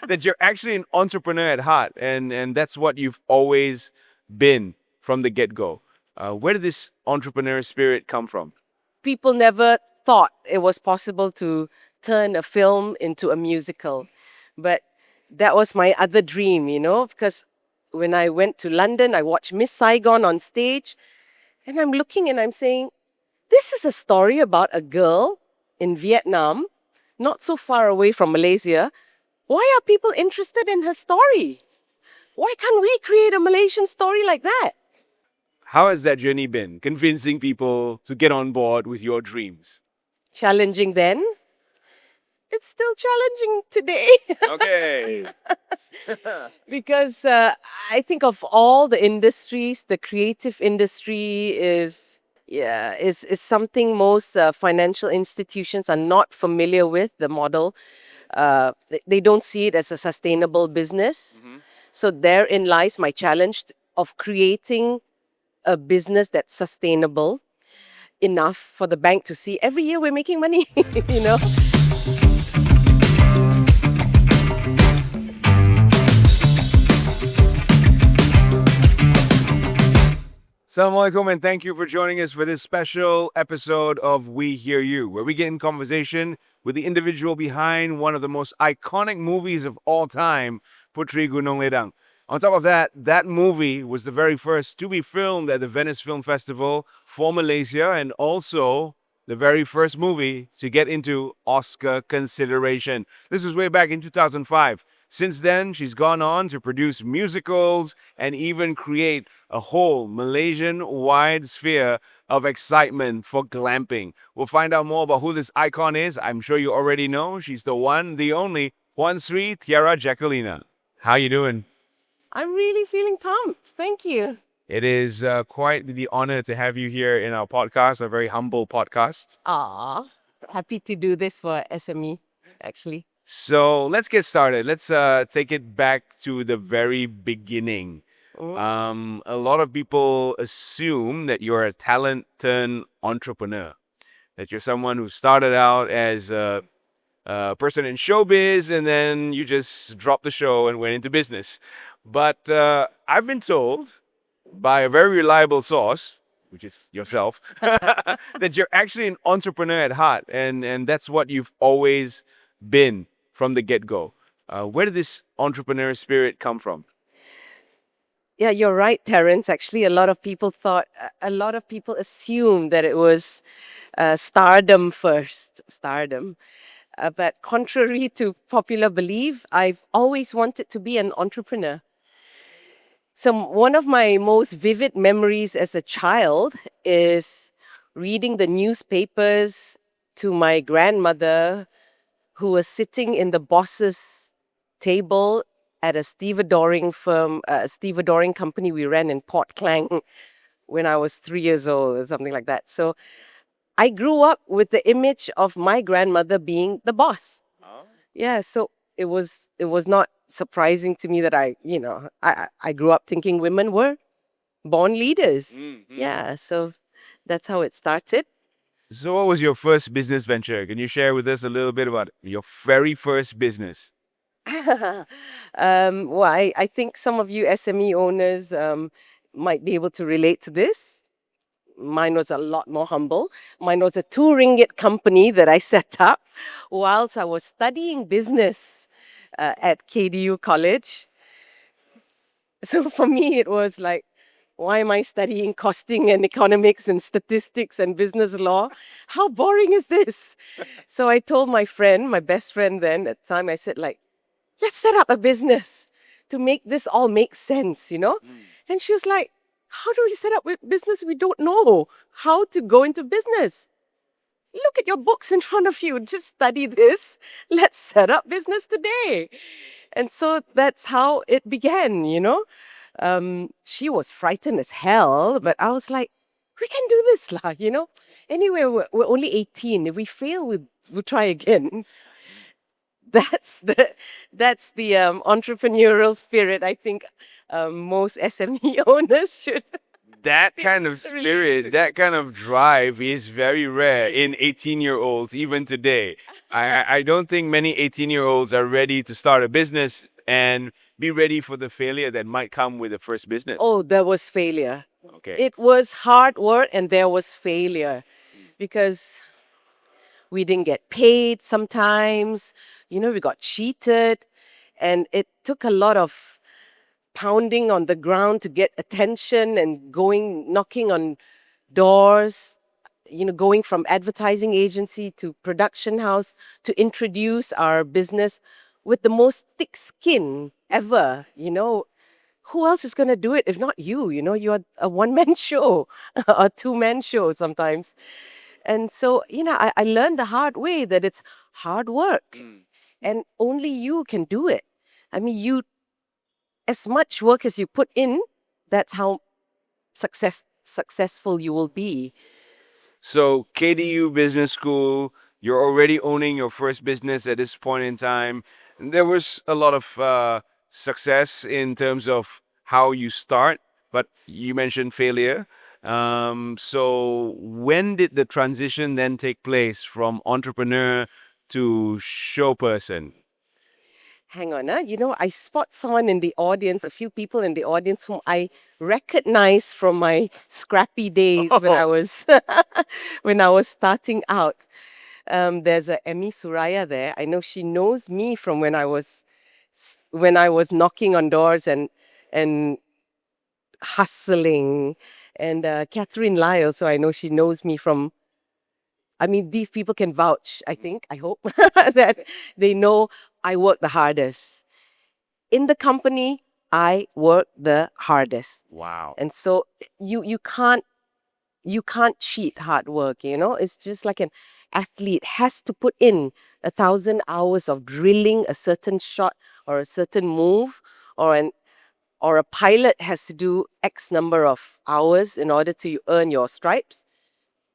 that you're actually an entrepreneur at heart, and that's what you've always been from the get-go. Where did this entrepreneur spirit come from? People never thought it was possible to turn a film into a musical. But that was my other dream, because when I went to London, I watched Miss Saigon on stage, and I'm looking and I'm saying, this is a story about a girl in Vietnam, not so far away from Malaysia. Why are people interested in her story? Why can't we create a Malaysian story like that? How has that journey been, convincing people to get on board with your dreams? Challenging then. It's still challenging today. Okay. Because I think of all the industries, the creative industry is something most financial institutions are not familiar with. The model, they don't see it as a sustainable business. So therein lies my challenge of creating a business that's sustainable enough for the bank to see every year we're making money. you know. Assalamualaikum, and thank you for joining us for this special episode of We Hear You, where we get in conversation with the individual behind one of the most iconic movies of all time, Putri Gunung Ledang. On top of that, that movie was the very first to be filmed at the Venice Film Festival for Malaysia, and also the very first movie to get into Oscar consideration. This was way back in 2005. Since then, she's gone on to produce musicals and even create a whole Malaysian-wide sphere of excitement for glamping. We'll find out more about who this icon is. I'm sure you already know. She's the one, the only, Puan Sri Tiara Jacquelina. How you doing? I'm really feeling pumped. Thank you. It is quite the honor to have you here in our podcast, a very humble podcast. Happy to do this for SME, actually. So let's get started. Let's take it back to the very beginning. A lot of people assume that you're a talent turned entrepreneur, that you're someone who started out as a person in showbiz and then you just dropped the show and went into business. But I've been told by a very reliable source, which is yourself, that you're actually an entrepreneur at heart, and that's what you've always been from the get-go. Where did this entrepreneur spirit come from? Yeah, you're right, Terence. Actually, a lot of people assumed that it was stardom first, stardom. But contrary to popular belief, I've always wanted to be an entrepreneur. So one of my most vivid memories as a child is reading the newspapers to my grandmother, who was sitting in the boss's table at a stevedoring firm, a stevedoring company we ran in Port Klang when I was 3 years old or something like that. So I grew up with the image of my grandmother being the boss. Yeah, so it was not surprising to me that I grew up thinking women were born leaders. Yeah, so that's how it started. So what was your first business venture? Can you share with us a little bit about your very first business? Well, I think some of you SME owners might be able to relate to this. Mine was a lot more humble. Mine was a 2 ringgit company that I set up whilst I was studying business at KDU College. So for me, it was like, why am I studying costing and economics and statistics and business law? How boring is this? So I told my friend, my best friend then at the time, I said, let's set up a business to make this all make sense, And she was like, how do we set up a business? We don't know how to go into business. Look at your books in front of you. Just study this. Let's set up business today. And so that's how it began, She was frightened as hell, but I was like, we can do this, Anyway, we're only 18. If we fail, we'll try again. That's the entrepreneurial spirit I think most SME owners should. That kind of It's really spirit, that kind of drive is very rare in 18-year-olds even today. I don't think many 18-year-olds are ready to start a business and be ready for the failure that might come with the first business. Oh, there was failure. Okay. It was hard work and there was failure because we didn't get paid sometimes. We got cheated. And it took a lot of pounding on the ground to get attention and going, knocking on doors, going from advertising agency to production house to introduce our business with the most thick skin ever. Who else is going to do it if not you? You're a one man show, a two-man show sometimes. And so, I learned the hard way that it's hard work and only you can do it. I mean, as much work as you put in, that's how successful you will be. So, KDU Business School, you're already owning your first business at this point in time. There was a lot of success in terms of how you start, but you mentioned failure. So, when did the transition then take place from entrepreneur to show person? Hang on, I spot someone in the audience, a few people in the audience whom I recognize from my scrappy days when I was when I was starting out. There's a Emmy Suraya there. I know she knows me from when I was knocking on doors and hustling, and Catherine Lyle. So I know she knows me from. I mean, these people can vouch. I hope that they know I work the hardest in the company. I work the hardest, Wow. and so you can't cheat hard work. It's just like an athlete has to put in 1,000 hours of drilling a certain shot or a certain move, or a pilot has to do X number of hours in order to earn your stripes.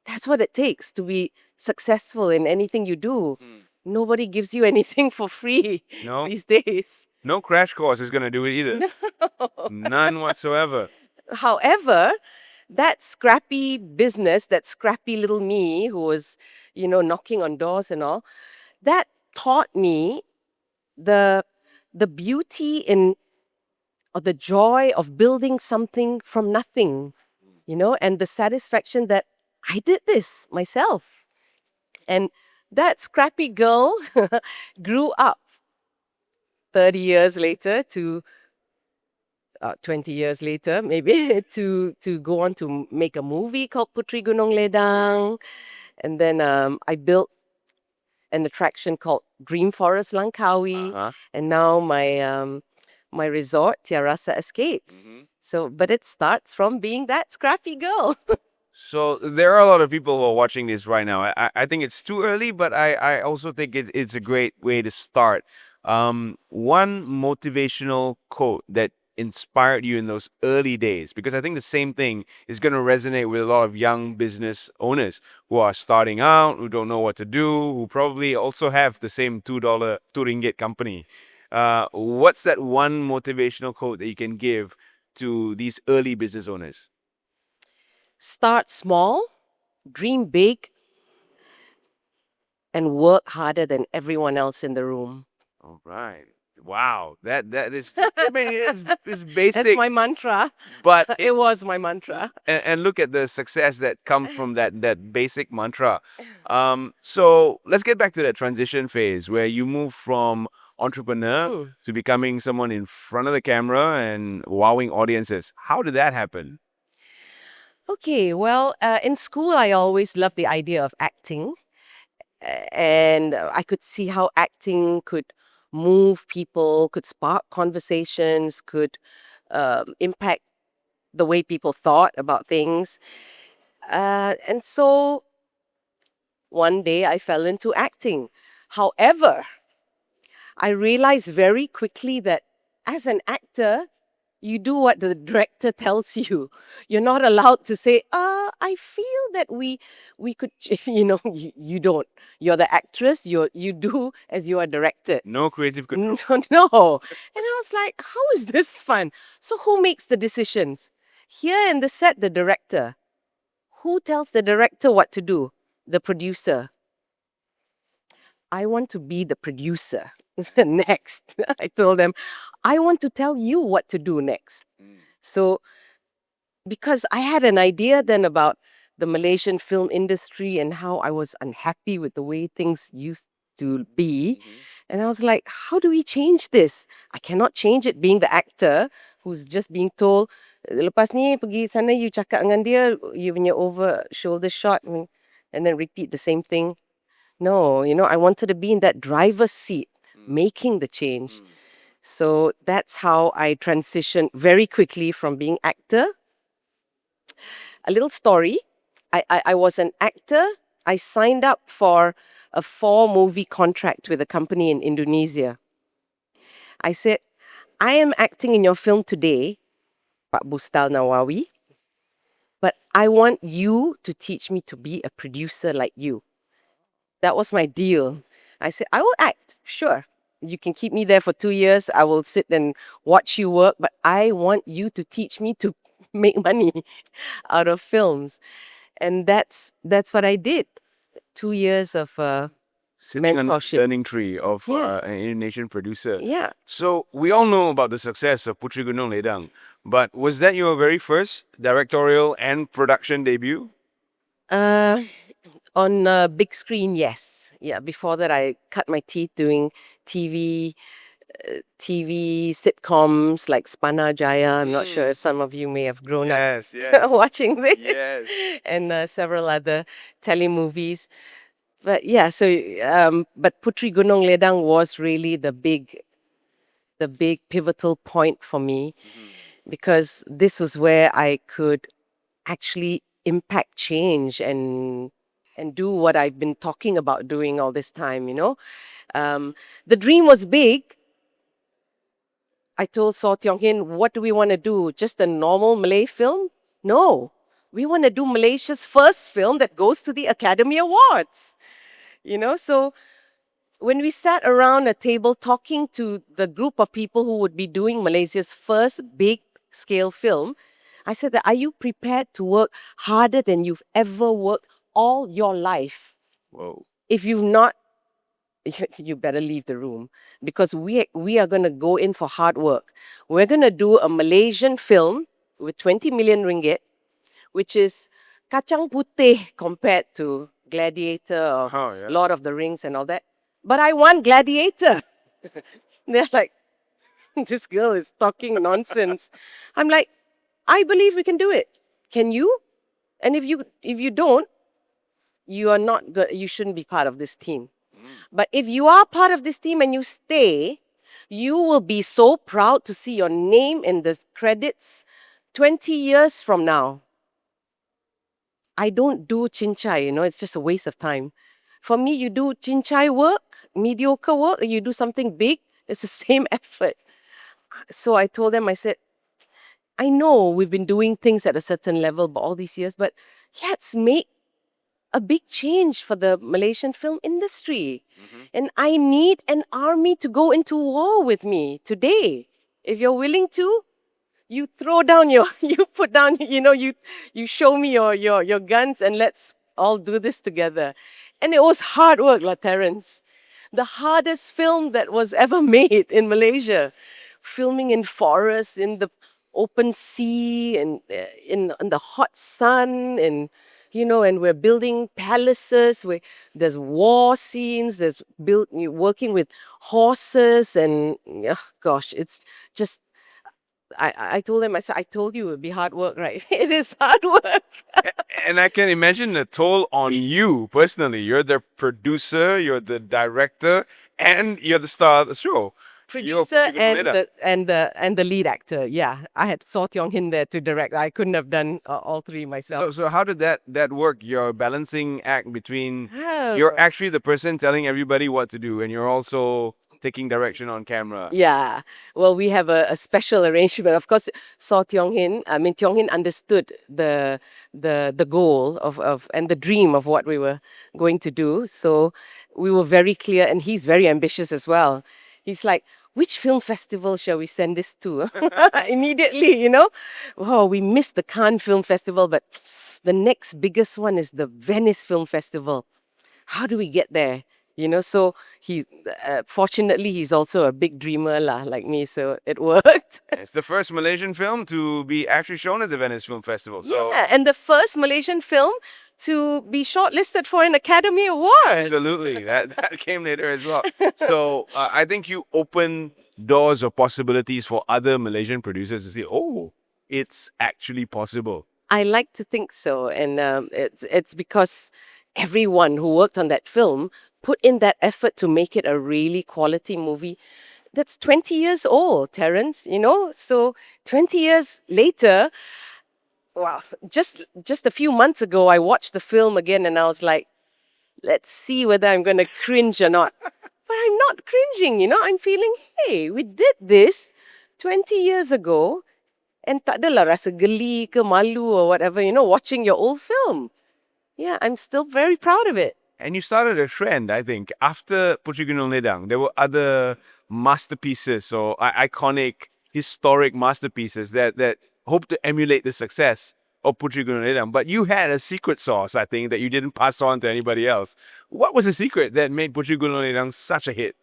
That's what it takes to be successful in anything you do. Nobody gives you anything for free No, these days. no crash course is going to do it either. None whatsoever. However, that scrappy business, that scrappy little me who was, knocking on doors and all, that taught me the the beauty in or the joy of building something from nothing, and the satisfaction that I did this myself. And that scrappy girl grew up 30 years later to 20 years later, maybe, to go on to make a movie called Putri Gunung Ledang. And then I built an attraction called Dream Forest Langkawi. Uh-huh. And now my resort, Tiarasa Escapes. So, but it starts from being that scrappy girl. So there are a lot of people who are watching this right now. I think it's too early, but I also think it's a great way to start. One motivational quote that inspired you in those early days, because I think the same thing is going to resonate with a lot of young business owners who are starting out, who don't know what to do, who probably also have the same two ringgit company. What's that one motivational quote that you can give to these early business owners? Start small, dream big, and work harder than everyone else in the room. All right. Wow. That is. I mean, it's basic. That's my mantra. But It was my mantra. and look at the success that comes from that basic mantra. So let's get back to that transition phase where you move from entrepreneur to becoming someone in front of the camera and wowing audiences. How did that happen? Okay, well, in school, I always loved the idea of acting. And I could see how acting could move people, could spark conversations, could impact the way people thought about things. And so one day I fell into acting. However, I realized very quickly that as an actor, you do what the director tells you. You're not allowed to say, I feel that we could, you don't. You're the actress, you do as you are directed. No creative control. No. And I was like, how is this fun? So who makes the decisions? Here in the set, the director. Who tells the director what to do? The producer. I want to be the producer next. I told them, I want to tell you what to do next. So, because I had an idea then about the Malaysian film industry and how I was unhappy with the way things used to be. And I was like, how do we change this? I cannot change it being the actor who's just being told, lepas ni pergi sana you cakap dengan dia, you punya over shoulder shot and then repeat the same thing. No, I wanted to be in that driver's seat, making the change. So that's how I transitioned very quickly from being actor. A little story. I was an actor. I signed up for a 4-movie contract with a company in Indonesia. I said, I am acting in your film today, Pak Bustal Nawawi, but I want you to teach me to be a producer like you. That was my deal. I said, I will act, sure. You can keep me there for 2 years. I will sit and watch you work, but I want you to teach me to make money out of films. And that's what I did. 2 years of Sitting on the mentorship. learning tree of Yeah. an Indonesian producer. Yeah. So we all know about the success of Putri Gunung Ledang, but was that your very first directorial and production debut? On a big screen, yes. Yeah. Before that, I cut my teeth doing TV, sitcoms like Spana Jaya. I'm not sure if some of you may have grown up Yes, yes. watching this, Yes. and several other telemovies. But yeah, so but Putri Gunung Ledang was really the big pivotal point for me, because this was where I could actually impact change and do what I've been talking about doing all this time. The dream was big. I told Saw Tiong Hin, what do we want to do? Just a normal Malay film? No. We want to do Malaysia's first film that goes to the Academy Awards. So when we sat around a table talking to the group of people who would be doing Malaysia's first big scale film, I said that, are you prepared to work harder than you've ever worked all your life? Whoa. If you've not, you better leave the room, because we are going to go in for hard work. We're going to do a Malaysian film with 20 million ringgit, which is kacang putih compared to Gladiator or Oh, yeah. Lord of the Rings and all that. But I want Gladiator. They're like, this girl is talking nonsense. I'm like, I believe we can do it. Can you? And if you don't, you are not good. You shouldn't be part of this team. But if you are part of this team and you stay, you will be so proud to see your name in the credits 20 years from now. I don't do chinchai, it's just a waste of time. For me, you do chinchai work, mediocre work, or you do something big, it's the same effort. So I told them, I said, I know we've been doing things at a certain level for all these years, but let's make a big change for the Malaysian film industry. And I need an army to go into war with me today. If you're willing to, you throw down you put down, you show me your guns and let's all do this together. And it was hard work, Terence. The hardest film that was ever made in Malaysia. Filming in forests, in the open sea, and in the hot sun, and and we're building palaces where there's war scenes, working with horses, and gosh, it's just I told them, I said, I told you it would be hard work, right? It is hard work. And I can imagine the toll on you personally. You're the producer, you're the director, and you're the star of the show. You're Producer Putri Gunung and Ledang. the lead actor. Yeah, I had Saw Tiong Hin there to direct. I couldn't have done all three myself. So how did that work? Your balancing act between Oh. you're actually the person telling everybody what to do, and you're also taking direction on camera. Yeah, well, we have a special arrangement. Of course, Saw Tiong Hin. I mean, Tiong Hin understood the goal of and the dream of what we were going to do. So we were very clear, and he's very ambitious as well. He's like, which film festival shall we send this to? Immediately, Oh, we missed the Cannes Film Festival, but the next biggest one is the Venice Film Festival. How do we get there? So fortunately, he's also a big dreamer lah, like me, so it worked. It's the first Malaysian film to be actually shown at the Venice Film Festival. So Yeah, and the first Malaysian film to be shortlisted for an Academy Award. absolutely, that came later as well. So I think you open doors of possibilities for other Malaysian producers to see, oh, it's actually possible. I like to think so, and it's because everyone who worked on that film put in that effort to make it a really quality movie. That's 20 years old, Terence. So 20 years later, well, just a few months ago, I watched the film again, and I was like, let's see whether I'm going to cringe or not. But I'm not cringing. I'm feeling, hey, we did this 20 years ago. And tak adalah rasa geli ke malu or whatever, watching your old film. Yeah, I'm still very proud of it. And you started a trend, I think. After Puteri Gunung Ledang, there were other masterpieces or iconic, historic masterpieces that hope to emulate the success of Puteri Gunung Ledang. But you had a secret sauce, I think, that you didn't pass on to anybody else. What was the secret that made Puteri Gunung Ledang such a hit?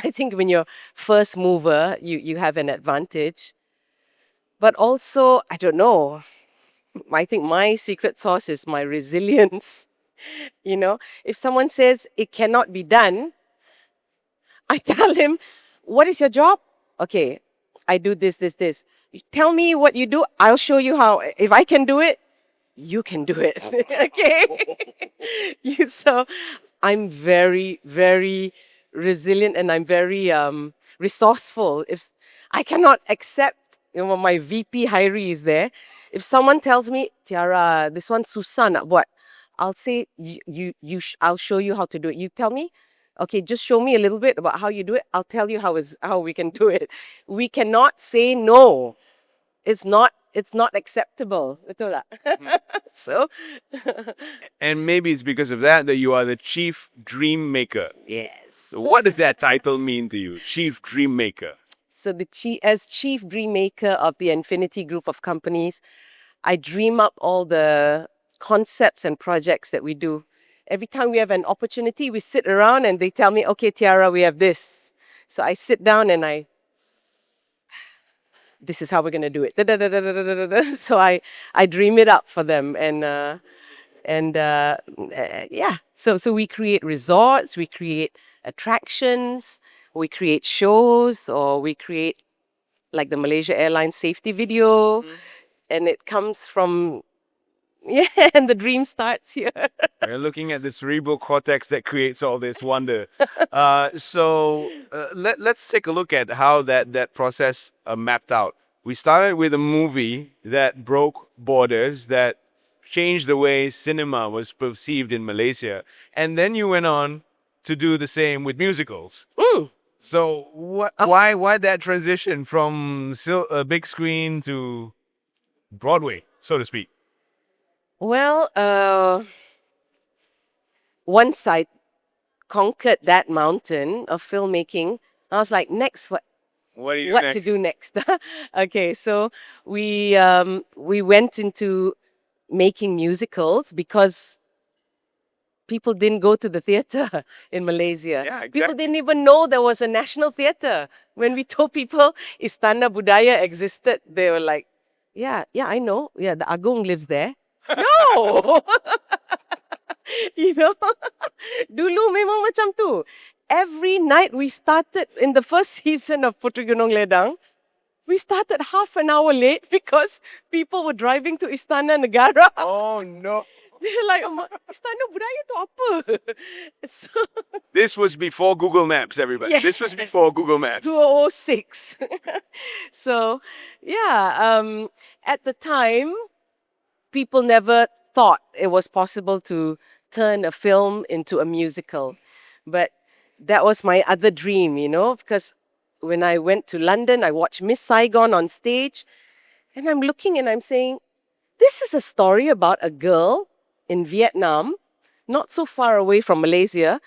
I think when you're first mover, you have an advantage. But also, I don't know, I think my secret sauce is my resilience. If someone says it cannot be done, I tell him, what is your job? Okay, I do this, this, this. You tell me what you do, I'll show you how. If I can do it, you can do it. Okay? So I'm very, very resilient, and I'm very resourceful. If I cannot accept, my VP hiree is there. If someone tells me, Tiara, this one susah nak buat, I'll say, I'll show you how to do it. You tell me, okay, just show me a little bit about how you do it. I'll tell you how we can do it. We cannot say no. It's not acceptable. Betul tak? So And maybe it's because of that you are the chief dream maker. yes. So what does that title mean to you, chief dream maker? So as chief dream maker of the Infinity Group of companies, I dream up all the concepts and projects that we do. Every time we have an opportunity, we sit around and they tell me, okay, Tiara, we have this. So I sit down and this is how we're going to do it. Da, da, da, da, da, da, da, da. So I dream it up for them. Yeah, so we create resorts, we create attractions, we create shows, or we create like the Malaysia Airlines safety video. And it comes from, yeah, and the dream starts here. We're looking at the cerebral cortex that creates all this wonder. Let's take a look at how that process mapped out. We started with a movie that broke borders, that changed the way cinema was perceived in Malaysia. And then you went on to do the same with musicals. So why that transition from big screen to Broadway, so to speak? Well, once I conquered that mountain of filmmaking, I was like, next, what What do you do what next? to do next? Okay, so we went into making musicals because people didn't go to the theater in Malaysia. Yeah, People exactly. didn't even know there was a national theater. When we told people Istana Budaya existed, they were like, yeah, I know. Yeah, the Agung lives there. No! Dulu memang macam tu. Every night we started in the first season of Puteri Gunung Ledang, we started half an hour late because people were driving to Istana Negara. Oh no. They're like, Istana Budaya tu apa? So, This was before Google Maps, everybody. Yeah. This was before Google Maps. 2006. So, yeah, at the time, people never thought it was possible to turn a film into a musical. But that was my other dream, because when I went to London, I watched Miss Saigon on stage, and I'm looking and I'm saying, this is a story about a girl in Vietnam, not so far away from Malaysia.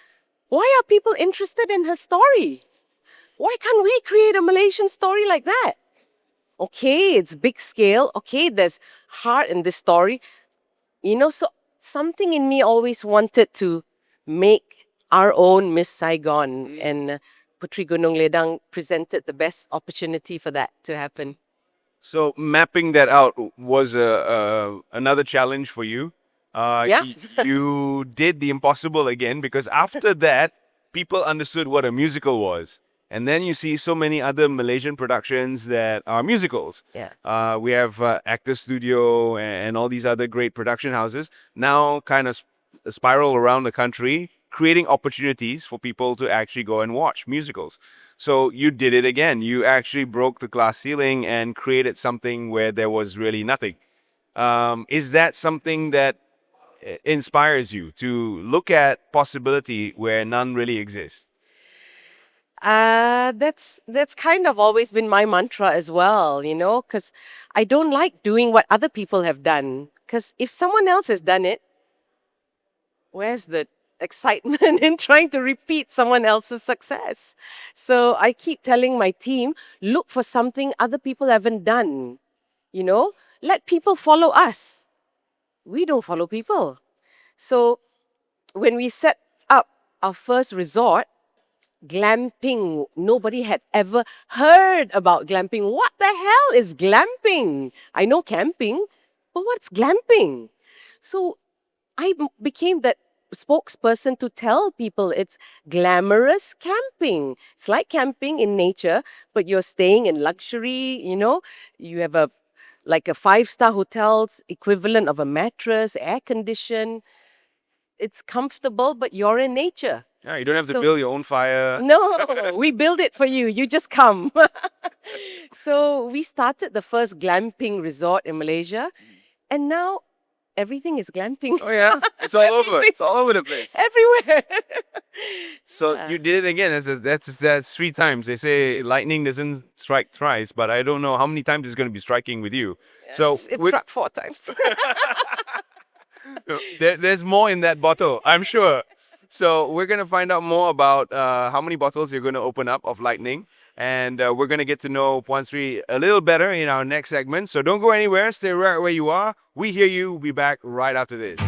Why are people interested in her story? Why can't we create a Malaysian story like that? Okay, it's big scale. Okay, there's heart in this story. So something in me always wanted to make our own Miss Saigon, and Putri Gunung Ledang presented the best opportunity for that to happen. So mapping that out was another challenge for you. Yeah. You did the impossible again because after that, people understood what a musical was. And then you see so many other Malaysian productions that are musicals. Yeah. We have Actor Studio and all these other great production houses now kind of spiral around the country, creating opportunities for people to actually go and watch musicals. So you did it again. You actually broke the glass ceiling and created something where there was really nothing. Is that something that inspires you to look at possibility where none really exists? That's kind of always been my mantra as well, because I don't like doing what other people have done. Because if someone else has done it, where's the excitement in trying to repeat someone else's success? So I keep telling my team, look for something other people haven't done. Let people follow us. We don't follow people. So when we set up our first resort, glamping, nobody had ever heard about glamping. What the hell is glamping? I know camping, but what's glamping? So became that spokesperson to tell people it's glamorous camping. It's like camping in nature, but you're staying in luxury, you have like a five-star hotel's equivalent of a mattress, air condition. It's comfortable, but you're in nature. Yeah, you don't have to So build your own fire. no, we build it for you. You just come. So we started the first glamping resort in Malaysia, and now everything is glamping. Oh yeah, it's all over. It's all over the place. Everywhere. So Yeah. you did it again. That's three times. They say lightning doesn't strike thrice, but I don't know how many times it's going to be striking with you. So It's struck 4 times. there's more in that bottle, I'm sure. So we're gonna find out more about how many bottles you're gonna open up of lightning, and we're gonna get to know Puan Sri a little better in our next segment. So don't go anywhere. Stay right where you are. We hear you. We'll be back right after this.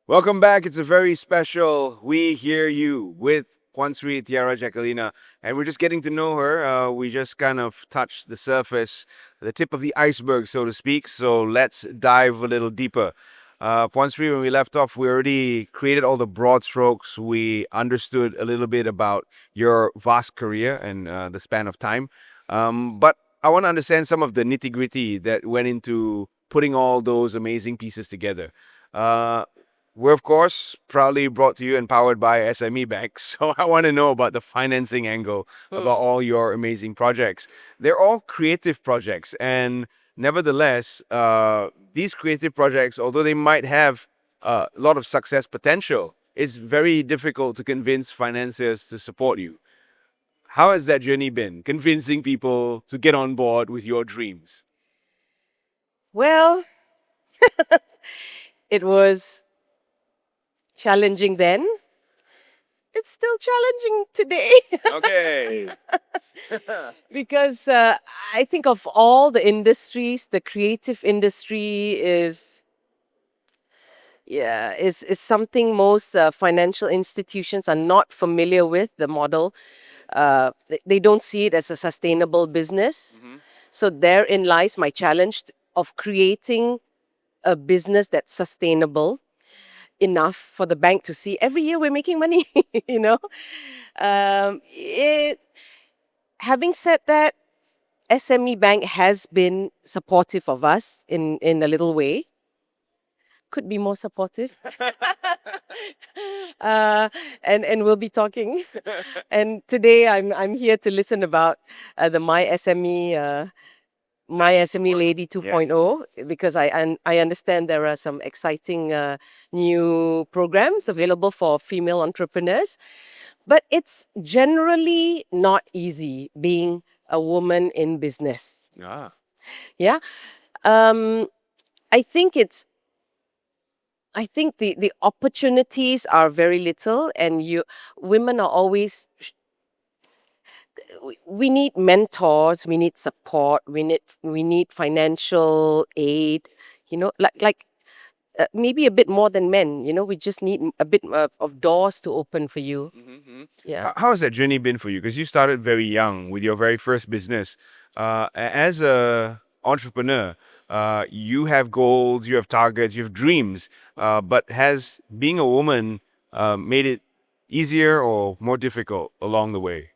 Welcome back. It's a very special We Hear You with Puan Sri Tiara Jacquelina, and we're just getting to know her. We just kind of touched the surface, the tip of the iceberg, so to speak. So let's dive a little deeper. Puan Sri, when we left off, we already created all the broad strokes. We understood a little bit about your vast career and the span of time. But I want to understand some of the nitty gritty that went into putting all those amazing pieces together. Uh, we're, of course, proudly brought to you and powered by SME Bank. So I want to know about the financing angle, about all your amazing projects. They're all creative projects. And nevertheless, these creative projects, although they might have a lot of success potential, it's very difficult to convince financiers to support you. How has that journey been, convincing people to get on board with your dreams? Well, it was challenging then. It's still challenging today. Okay. Because I think of all the industries, the creative industry is something most financial institutions are not familiar with. The model, they don't see it as a sustainable business. So therein lies my challenge of creating a business that's sustainable enough for the bank to see every year we're making money. you know. It Having said that, SME Bank has been supportive of us in a little way. Could be more supportive. And we'll be talking. And today I'm here to listen about the My SME Lady 2.0, because I understand there are some exciting new programs available for female entrepreneurs. But it's generally not easy being a woman in business. Ah. Yeah. I think it's I think the opportunities are very little, and women are always we need mentors, we need support, we need financial aid, maybe a bit more than men. We just need a bit of doors to open for you. Yeah. How has that journey been for you? Because you started very young with your very first business. As a entrepreneur, you have goals, you have targets, you have dreams. But has being a woman made it easier or more difficult along the way?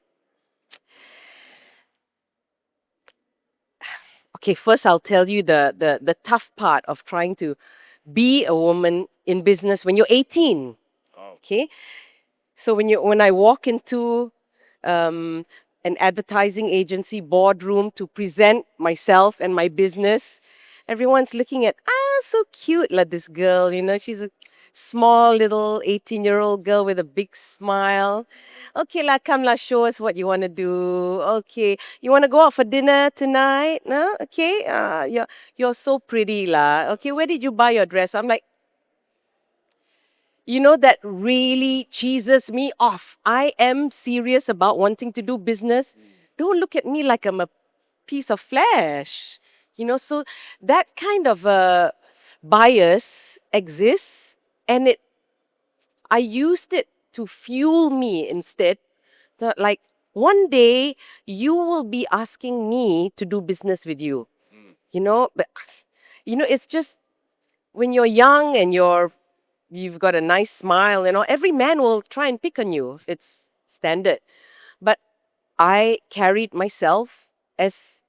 Okay, first I'll tell you the tough part of trying to be a woman in business when you're 18. Okay, so when I walk into um, an advertising agency boardroom to present myself and my business, everyone's looking at, so cute, like this girl, she's a small little 18-year-old girl with a big smile. Okay, lah, come lah, show us what you want to do. Okay, you want to go out for dinner tonight? No? Okay, you're so pretty, lah. Okay, where did you buy your dress? I'm like, that really cheeses me off. I am serious about wanting to do business. Don't look at me like I'm a piece of flesh. So that kind of bias exists, and I used it to fuel me instead. Like, one day you will be asking me to do business with you. But it's just when you're young and you've got a nice smile, every man will try and pick on you. It's standard. But I carried myself as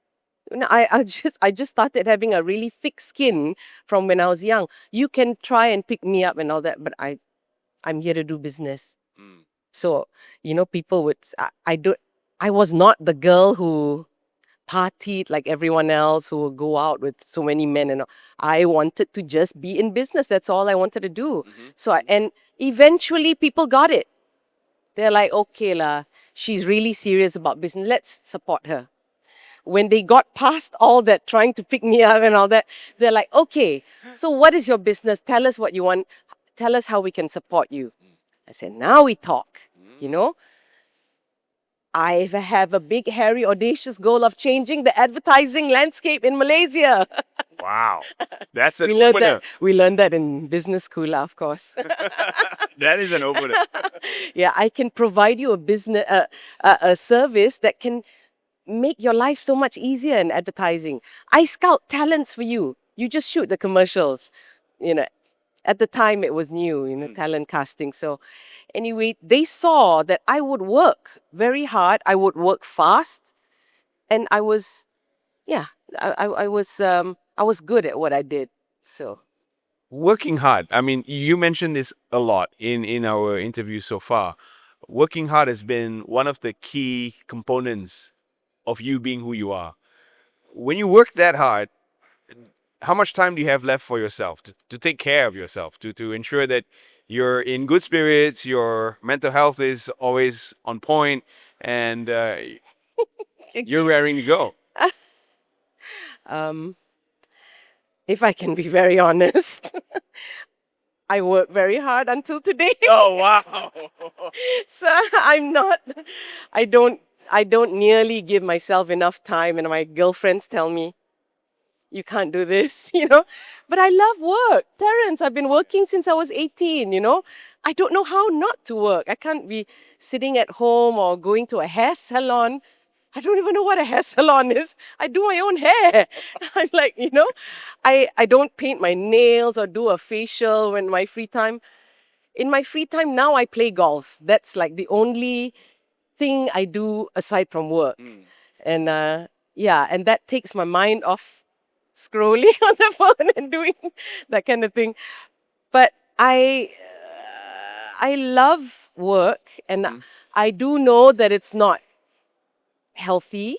I just started having a really thick skin from when I was young. You can try and pick me up and all that, but I'm here to do business. So, people would I was not the girl who partied like everyone else, who would go out with so many men, and all. I wanted to just be in business. That's all I wanted to do. And eventually people got it. They're like, okay lah, she's really serious about business. Let's support her. When they got past all that trying to pick me up and all that, they're like, okay, so what is your business? Tell us what you want. Tell us how we can support you. I said, now we talk. You know, I have a big, hairy, audacious goal of changing the advertising landscape in Malaysia. Wow, that's an We learned opener. that. We learned that in business school, of course. That is an opener. Yeah, I can provide you a service that can make your life so much easier in advertising. I scout talents for you. You just shoot the commercials. You know, at the time it was new, talent casting. So anyway, they saw that I would work very hard. I would work fast, and yeah, I was good at what I did. So Working hard. I mean, you mentioned this a lot in our interview so far. Working hard has been one of the key components of you being who you are. When you work that hard, how much time do you have left for yourself to take care of yourself, to ensure that you're in good spirits, your mental health is always on point, and you're raring to go? if I can be very honest, I work very hard until today. Oh, wow. So I'm not. I don't. I don't nearly give myself enough time, and my girlfriends tell me, "You can't do this," But I love work, Terence. I've been working since I was 18. I don't know how not to work. I can't be sitting at home or going to a hair salon. I don't even know what a hair salon is. I do my own hair. I'm like, I don't paint my nails or do a facial when my free time. In my free time now, I play golf. That's like the only thing I do aside from work. And yeah, and that takes my mind off scrolling on the phone and doing that kind of thing. But I love work, and I do know that it's not healthy.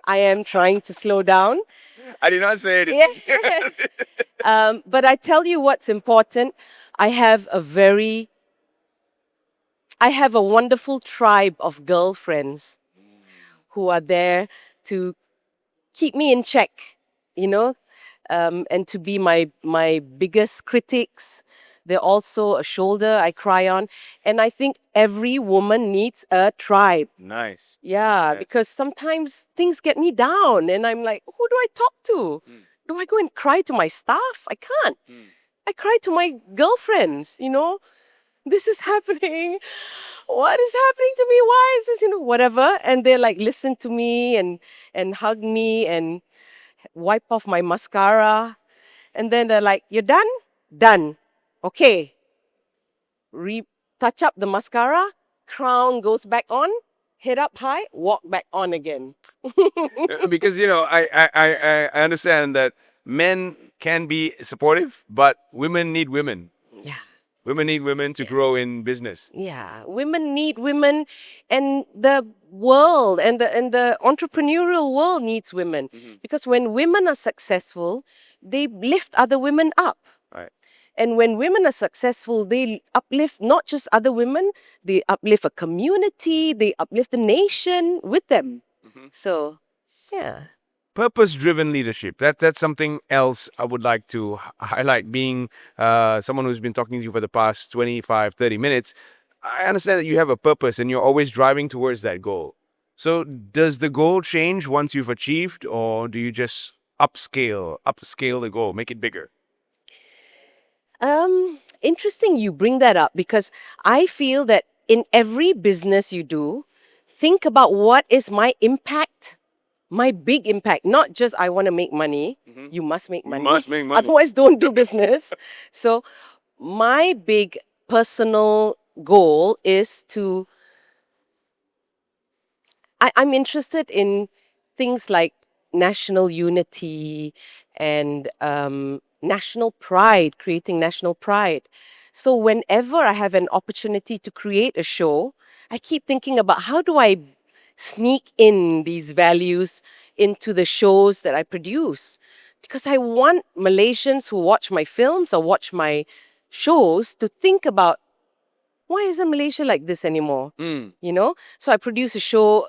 I am trying to slow down. I did not say it. Yes. But I tell you what's important. I have a wonderful tribe of girlfriends who are there to keep me in check. You know, and to be my biggest critics. They're also a shoulder I cry on. And I think every woman needs a tribe. Nice. Yeah, Yes. because sometimes things get me down and I'm like, who do I talk to? Do I go and cry to my staff? I can't. I cry to my girlfriends, this is happening. What is happening to me? Why is this, whatever. And they like listen to me and hug me and wipe off my mascara. And then they're like, you're done? Done. Okay. Touch up the mascara, crown goes back on, head up high, walk back on again. Because I understand that men can be supportive, but women need women. Yeah. Women need women to grow in business. Yeah, women need women, and the world and the entrepreneurial world needs women because when women are successful, they lift other women up. Right. And when women are successful, they uplift not just other women, they uplift a community, they uplift the nation with them. So, yeah. Purpose-driven leadership. That's something else I would like to highlight. Being someone who's been talking to you for the past 25, 30 minutes, I understand that you have a purpose and you're always driving towards that goal. So does the goal change once you've achieved, or do you just upscale the goal, make it bigger? Interesting you bring that up because I feel that in every business you do, think about what is my impact, my big impact, not just I want to make money. You must make money. must make money. Otherwise, don't do business. So, my big personal goal is I'm interested in things like national unity and national pride, creating national pride. So whenever I have an opportunity to create a show, I keep thinking about how do I sneak in these values into the shows that I produce. Because I want Malaysians who watch my films or watch my shows to think about why isn't Malaysia like this anymore? So I produced a show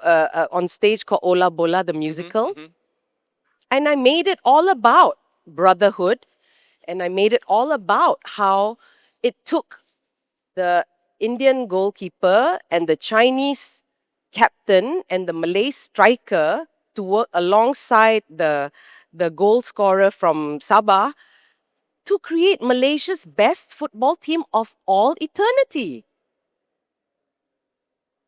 on stage called Ola Bola, the musical. And I made it all about brotherhood. And I made it all about how it took the Indian goalkeeper and the Chinese captain and the Malay striker to work alongside the goal scorer from Sabah to create Malaysia's best football team of all eternity.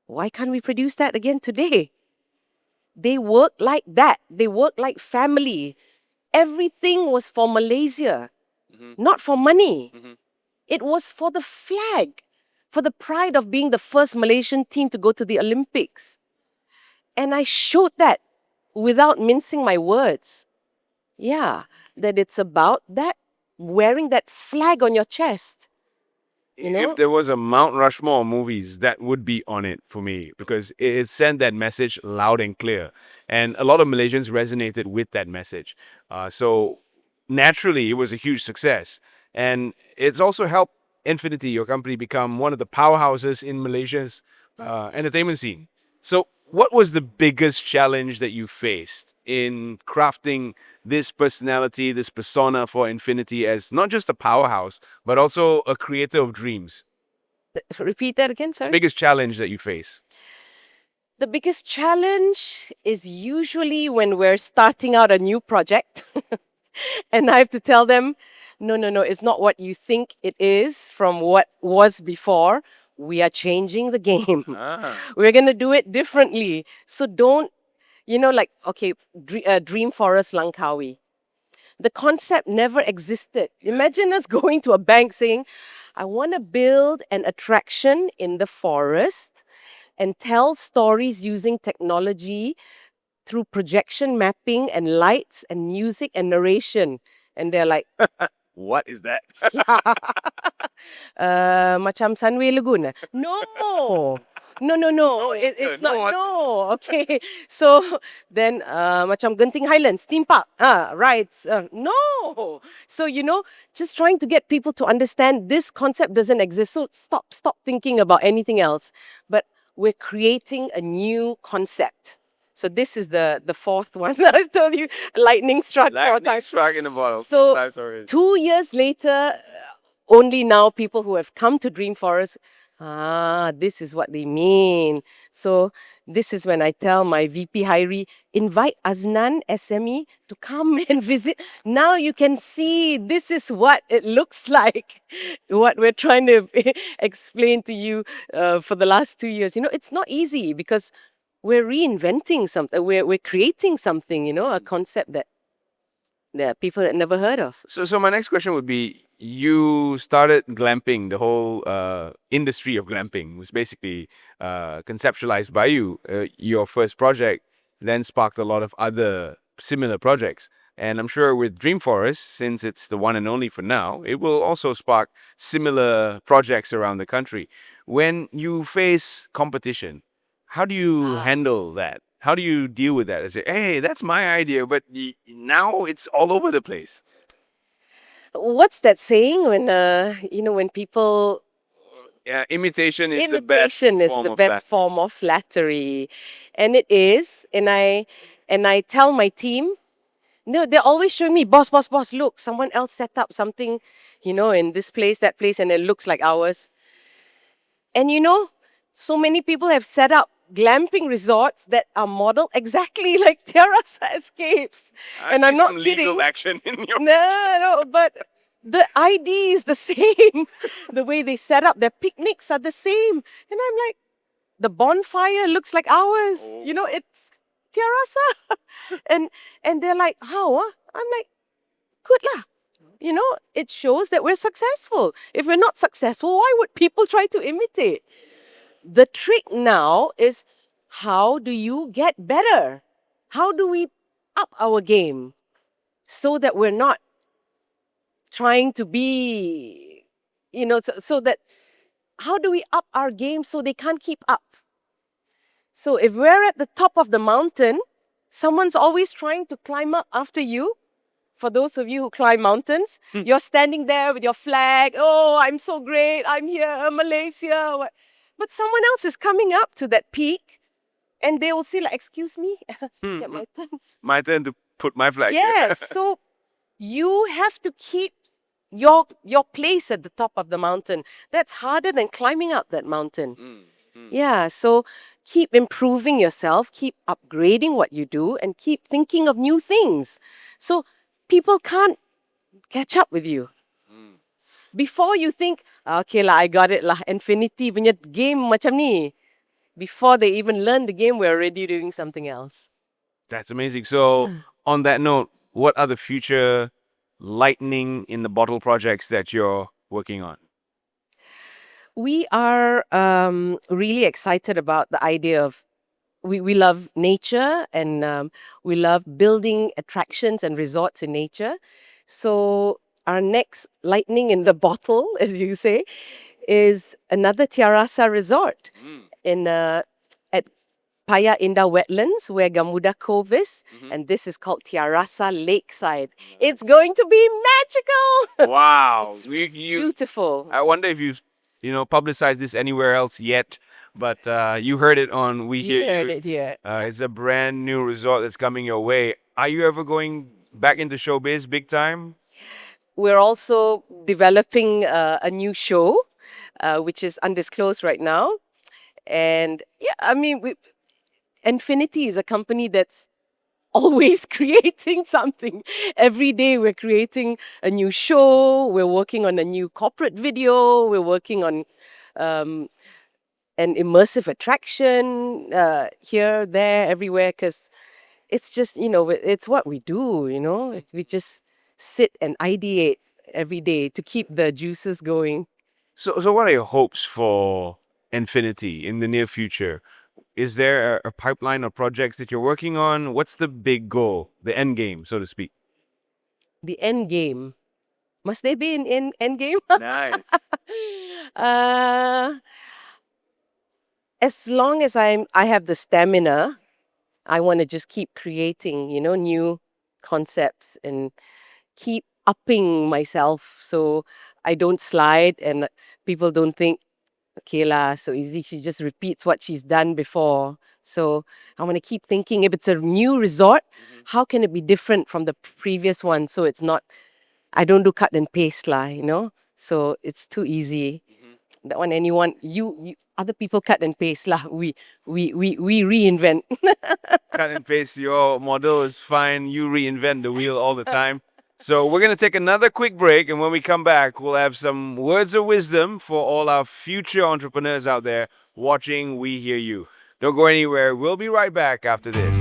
Why can't we produce that again today? They work like that. They work like family. Everything was for Malaysia, not for money. It was for the flag, for the pride of being the first Malaysian team to go to the Olympics. And I showed that without mincing my words. Yeah, that it's about that, wearing that flag on your chest. If there was a Mount Rushmore of movies, that would be on it for me because it sent that message loud and clear. And a lot of Malaysians resonated with that message. So naturally, it was a huge success. And it's also helped Infinity, your company, become one of the powerhouses in Malaysia's entertainment scene. So, what was the biggest challenge that you faced in crafting this personality, this persona for Infinity as not just a powerhouse, but also a creator of dreams? Repeat that again, sorry. Biggest challenge that you face? The biggest challenge is usually when we're starting out a new project and I have to tell them, no, no, no, it's not what you think it is from what was before. We are changing the game. We're going to do it differently. So don't, okay, Dream Forest Langkawi. The concept never existed. Imagine us going to a bank saying, I want to build an attraction in the forest and tell stories using technology through projection mapping and lights and music and narration. And they're like, What is that? macam Sunway Lagoon. No. No, no, no. It's no, not. what? No. Okay. So then, macam Genting Highlands theme park. Rides. No. So just trying to get people to understand this concept doesn't exist. So stop thinking about anything else. But we're creating a new concept. So this is the fourth one. I told you, lightning struck four Lightning times. struck in the bottle. So Times already. 2 years later, only now people who have come to Dream Forest, this is what they mean. So this is when I tell my VP Hairi, invite Aznan SME to come and visit. Now you can see this is what it looks like, what we're trying to explain to you for the last 2 years. It's not easy because we're reinventing something, we're creating something, a concept that people had never heard of. So my next question would be: you started glamping. The whole industry of glamping was basically conceptualized by you. Your first project then sparked a lot of other similar projects. And I'm sure with Dream Forest, since it's the one and only for now, it will also spark similar projects around the country. When you face competition, how do you handle that? How do you deal with that? I say, hey, that's my idea, but now it's all over the place. What's that saying when people Yeah, imitation is the best imitation is form the of best flattery. form of flattery, and it is. And I tell my team, no, they're always showing me, boss, boss, boss. Look, someone else set up something, in this place, that place, and it looks like ours. And so many people have set up glamping resorts that are modeled exactly like Terrace Escapes. I And see I'm some not legal kidding. action in your. No, but the ID is the same. The way they set up their picnics are the same. And I'm like, the bonfire looks like ours. It's Terrasa. and they're like, how? I'm like, good lah. It shows that we're successful. If we're not successful, why would people try to imitate? The trick now is, how do you get better? How do we up our game so that we're not trying to be, so that how do we up our game so they can't keep up? So if we're at the top of the mountain, someone's always trying to climb up after you. For those of you who climb mountains, you're standing there with your flag. Oh, I'm so great. I'm here, Malaysia. But someone else is coming up to that peak and they will say, like, excuse me, get my turn. My turn to put my flag here. Yes. So you have to keep your place at the top of the mountain. That's harder than climbing up that mountain. Yeah. So keep improving yourself, keep upgrading what you do, and keep thinking of new things. So people can't catch up with you. Before you think, okay lah, I got it lah, Infinity punya game macam ni. Before they even learn the game, we're already doing something else. That's amazing. So, on that note, what are the future lightning in the bottle projects that you're working on? We are really excited about the idea of, we love nature, and we love building attractions and resorts in nature. So our next lightning in the bottle, as you say, is another Tiarasa resort in at Paya Indah Wetlands, where Gamuda Cove is, and this is called Tiarasa Lakeside. It's going to be magical. Wow. It's beautiful. I wonder if you've publicized this anywhere else yet, but you heard it on We Hear You heard You. it here. It's a brand new resort that's coming your way. Are you ever going back into showbiz big time? We're also developing a new show, which is undisclosed right now. And yeah, I mean, Infinity is a company that's always creating something. Every day we're creating a new show, we're working on a new corporate video, we're working on an immersive attraction here, there, everywhere, because it's just, it's what we do, we just sit and ideate every day to keep the juices going. So what are your hopes for Infinity in the near future? Is there a pipeline of projects that you're working on? What's the big goal, the end game, so to speak? The end game. Must they be in end game? Nice. uh, as long as I have the stamina, I want to just keep creating, new concepts and keep upping myself so I don't slide and people don't think okay lah, so easy. She just repeats what she's done before. So I want to keep thinking if it's a new resort, how can it be different from the previous one? So it's not, I don't do cut and paste lah, So it's too easy. That one, anyone, other people cut and paste lah. We reinvent. Cut and paste your model is fine. You reinvent the wheel all the time. So we're going to take another quick break, and when we come back, we'll have some words of wisdom for all our future entrepreneurs out there watching We Hear You. Don't go anywhere. We'll be right back after this.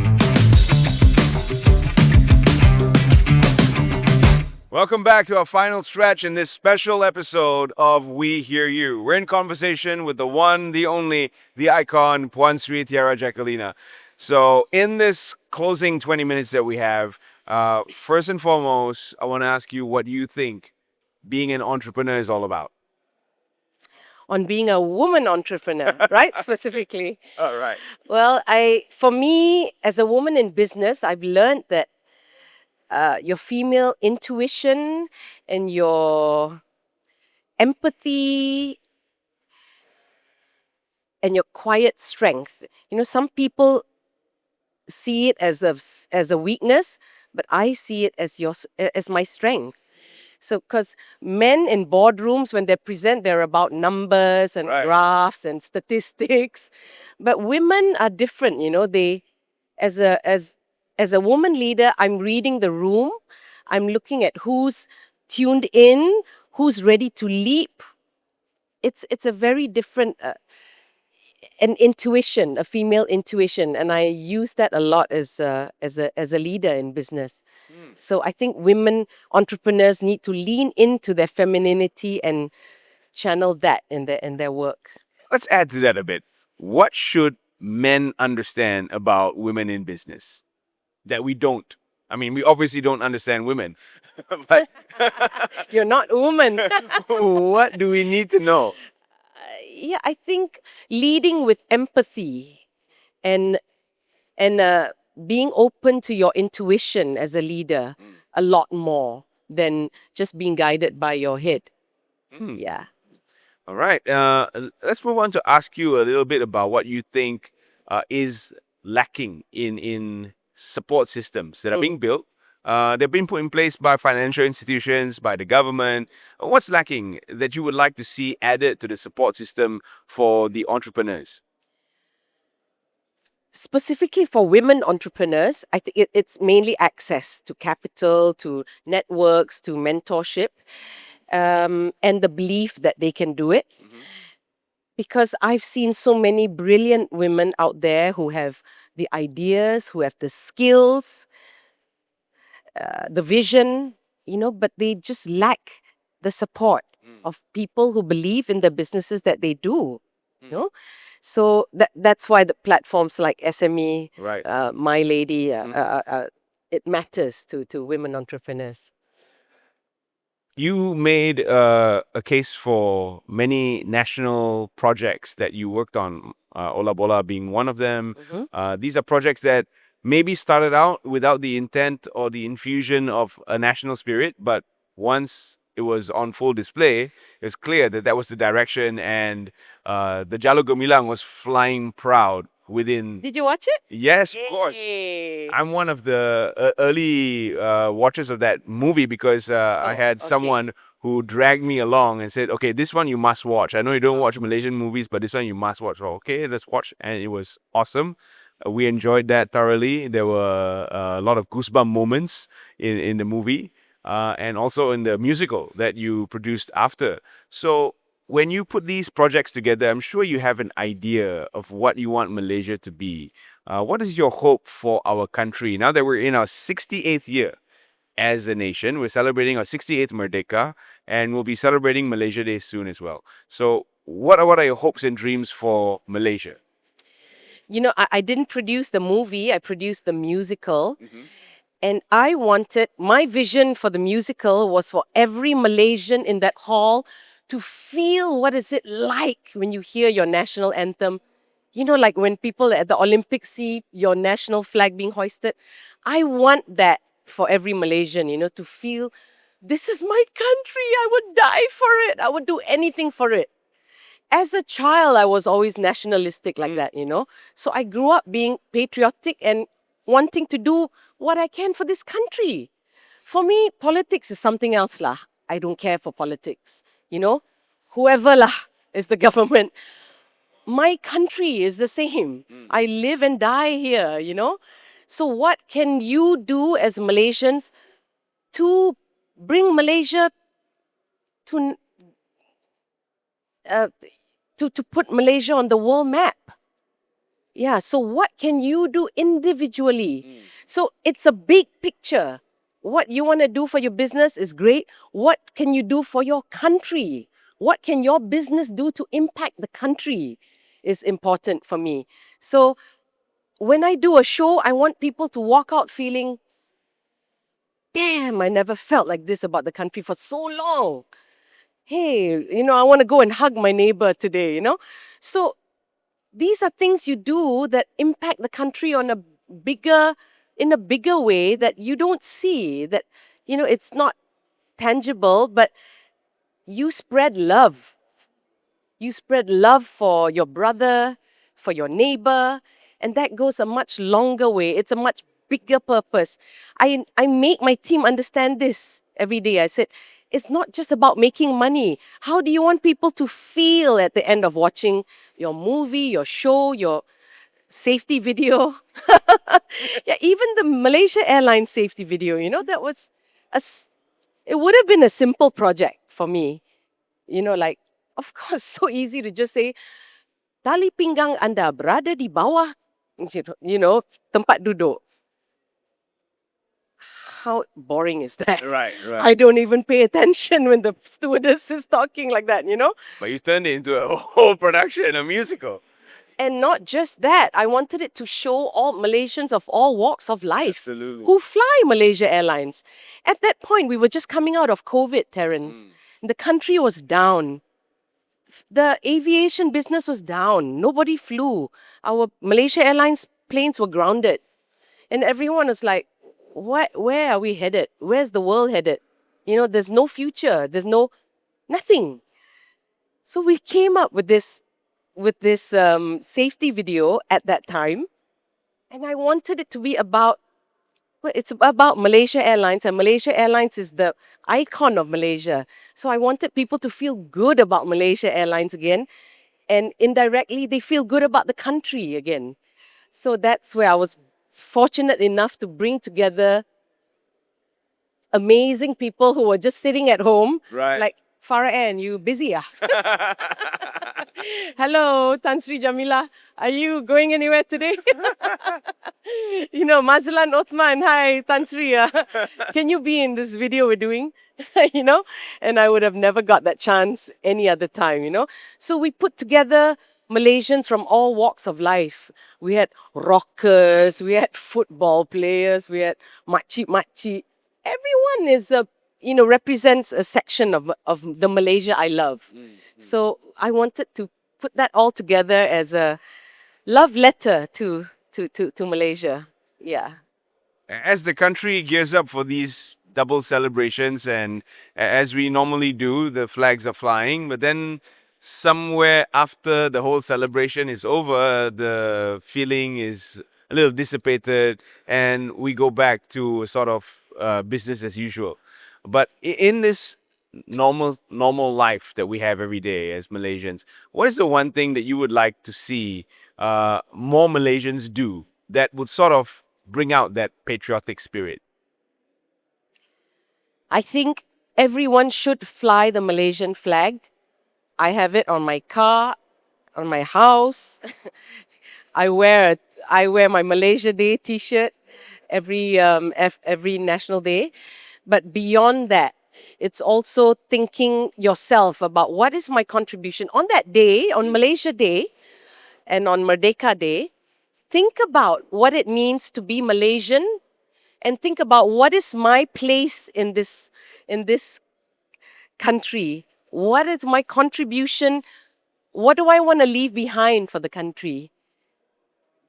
Welcome back to our final stretch in this special episode of We Hear You. We're in conversation with the one, the only, the icon, Puan Sri Tiara Jacquelina. So in this closing 20 minutes that we have, first and foremost, I want to ask you what you think being an entrepreneur is all about. On being a woman entrepreneur, right? Specifically. All right. Well, for me, as a woman in business, I've learned that your female intuition and your empathy and your quiet strength. Some people see it as a weakness, but I see it as my strength. So, because men in boardrooms, when they present, they're about numbers and Right. graphs and statistics, but women are different. They, as a woman leader, I'm reading the room. I'm looking at who's tuned in, who's ready to leap. It's a very different an intuition, a female intuition, and I use that a lot as a leader in business. So I think women entrepreneurs need to lean into their femininity and channel that in their work. Let's add to that a bit. What should men understand about women in business that we don't? I mean, we obviously don't understand women, but You're not a woman. what do we need to know? Yeah, I think leading with empathy and being open to your intuition as a leader a lot more than just being guided by your head. Yeah. All right. Let's move on to ask you a little bit about what you think is lacking in support systems that are being built. They've been put in place by financial institutions, by the government. What's lacking that you would like to see added to the support system for the entrepreneurs? Specifically for women entrepreneurs, I think it's mainly access to capital, to networks, to mentorship, and the belief that they can do it. Because I've seen so many brilliant women out there who have the ideas, who have the skills, the vision, but they just lack the support of people who believe in the businesses that they do. So that's why the platforms like SME, Right. My Lady, it matters to women entrepreneurs. You made a case for many national projects that you worked on, Ola Bola being one of them. These are projects that maybe started out without the intent or the infusion of a national spirit, but once it was on full display, it's clear that that was the direction, and the Jalur Gemilang was flying proud within. Did you watch it? Yes, of course. Yay. I'm one of the early watchers of that movie because I had okay. someone who dragged me along and said, okay, this one you must watch. I know you don't watch Malaysian movies, but this one you must watch. So, okay, let's watch. And it was awesome. We enjoyed that thoroughly. There were a lot of goosebump moments in the movie and also in the musical that you produced after. So when you put these projects together, I'm sure you have an idea of what you want Malaysia to be. What is your hope for our country now that we're in our 68th year as a nation? We're celebrating our 68th Merdeka, and we'll be celebrating Malaysia Day soon as well. So what are your hopes and dreams for Malaysia? I didn't produce the movie, I produced the musical. And I wanted, my vision for the musical was for every Malaysian in that hall to feel what is it like when you hear your national anthem. Like when people at the Olympics see your national flag being hoisted. I want that for every Malaysian, to feel this is my country. I would die for it. I would do anything for it. as a child, I was always nationalistic like that, So I grew up being patriotic and wanting to do what I can for this country. For me, politics is something else lah. I don't care for politics, Whoever lah is the government. My country is the same. I live and die here, So what can you do as Malaysians to bring Malaysia to uh, to put Malaysia on the world map? Yeah, so what can you do individually? So it's a big picture. What you want to do for your business is great. What can you do for your country? What can your business do to impact the country is important for me. So when I do a show, I want people to walk out feeling, damn, I never felt like this about the country for so long. Hey, I want to go and hug my neighbor today, So these are things you do that impact the country in a bigger way that you don't see, that, it's not tangible, but you spread love. You spread love for your brother, for your neighbor, and that goes a much longer way. It's a much bigger purpose. I make my team understand this every day. I said, it's not just about making money. How do you want people to feel at the end of watching your movie, your show, your safety video? Yeah, even the Malaysia Airlines safety video, that was it would have been a simple project for me. Like, of course, so easy to just say, tali pinggang Anda berada di bawah, tempat duduk. How boring is that? Right, right. I don't even pay attention when the stewardess is talking like that, But you turned it into a whole production, a musical. And not just that, I wanted it to show all Malaysians of all walks of life Absolutely. who fly Malaysia Airlines. At that point, we were just coming out of COVID, Terence. The country was down. The aviation business was down. Nobody flew. Our Malaysia Airlines planes were grounded. And everyone was like, where are we headed? Where's the world headed? There's no future. There's nothing. So we came up with this safety video at that time. And I wanted it to be it's about Malaysia Airlines, and Malaysia Airlines is the icon of Malaysia. So I wanted people to feel good about Malaysia Airlines again. And indirectly, they feel good about the country again. So that's where I was fortunate enough to bring together amazing people who were just sitting at home. Right. Like, Farah Ann, you busy? Hello, Tan Sri Jamila. Are you going anywhere today? Mazlan Othman. Hi, Tan Sri. Can you be in this video we're doing? And I would have never got that chance any other time, So we put together Malaysians from all walks of life. We had rockers, we had football players, we had makcik. Everyone is represents a section of the Malaysia I love. So I wanted to put that all together as a love letter to Malaysia. Yeah. As the country gears up for these double celebrations, and as we normally do, the flags are flying, but then somewhere after the whole celebration is over, the feeling is a little dissipated, and we go back to sort of business as usual. But in this normal life that we have every day as Malaysians, what is the one thing that you would like to see more Malaysians do that would sort of bring out that patriotic spirit? I think everyone should fly the Malaysian flag. I have it on my car, on my house. I wear my Malaysia Day T-shirt every National Day. But beyond that, it's also thinking yourself about what is my contribution on that day, on Malaysia Day, and on Merdeka Day. Think about what it means to be Malaysian, and think about what is my place in this country. What is my contribution? What do I want to leave behind for the country?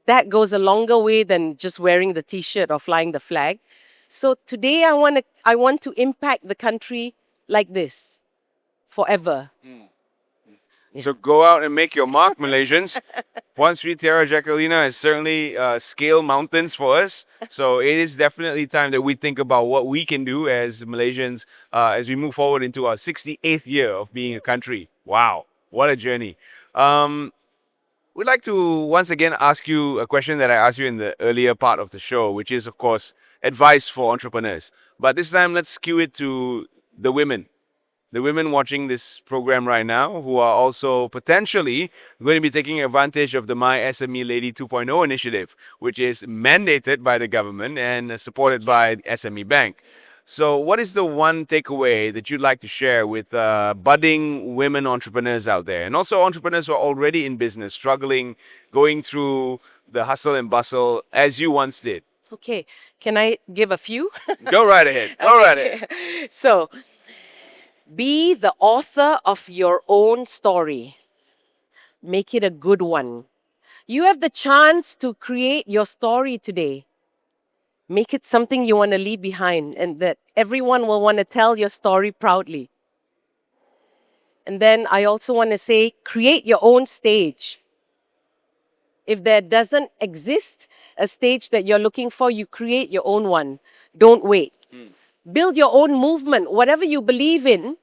That goes a longer way than just wearing the T-shirt or flying the flag. So today I want to impact the country like this forever. So go out and make your mark, Malaysians. Puan Sri Tiara Jacquelina has certainly scaled mountains for us. So it is definitely time that we think about what we can do as Malaysians as we move forward into our 68th year of being a country. Wow, what a journey. We'd like to once again ask you a question that I asked you in the earlier part of the show, which is, of course, advice for entrepreneurs. But this time, let's skew it to the women watching this program right now who are also potentially going to be taking advantage of the My SME Lady 2.0 initiative, which is mandated by the government and supported by SME Bank. So, what is the one takeaway that you'd like to share with budding women entrepreneurs out there, and also entrepreneurs who are already in business, struggling, going through the hustle and bustle as you once did? Okay, can I give a few? Go right ahead. Go right ahead. So, be the author of your own story. Make it a good one. You have the chance to create your story today. Make it something you want to leave behind and that everyone will want to tell your story proudly. And then I also want to say, create your own stage. If there doesn't exist a stage that you're looking for, you create your own one. Don't wait. Build your own movement. Whatever you believe in,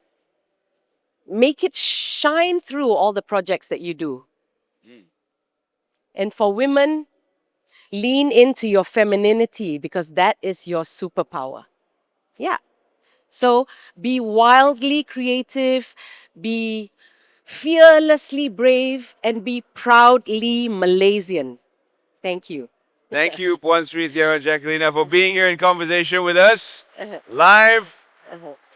make it shine through all the projects that you do. And for women, lean into your femininity because that is your superpower. Yeah. So be wildly creative, be fearlessly brave, and be proudly Malaysian. Thank you. Thank you, Puan Sri Tiara Jacquelina, for being here in conversation with us live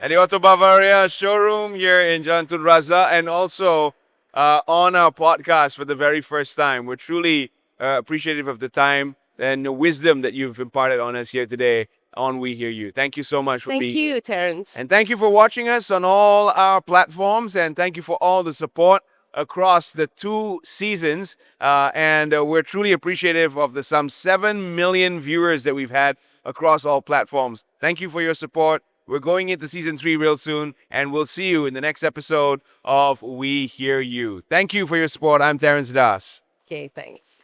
at the Auto Bavaria showroom here in Jalan Tun Razak, and also on our podcast for the very first time. We're truly appreciative of the time and the wisdom that you've imparted on us here today on We Hear You. Thank you so much for Thank being here. you, Terence. And thank you for watching us on all our platforms, and thank you for all the support across the 2 seasons. And we're truly appreciative of the some 7 million viewers that we've had across all platforms. Thank you for your support. We're going into season 3 real soon, and we'll see you in the next episode of We Hear You. Thank you for your support. I'm Terence Das. Okay, thanks.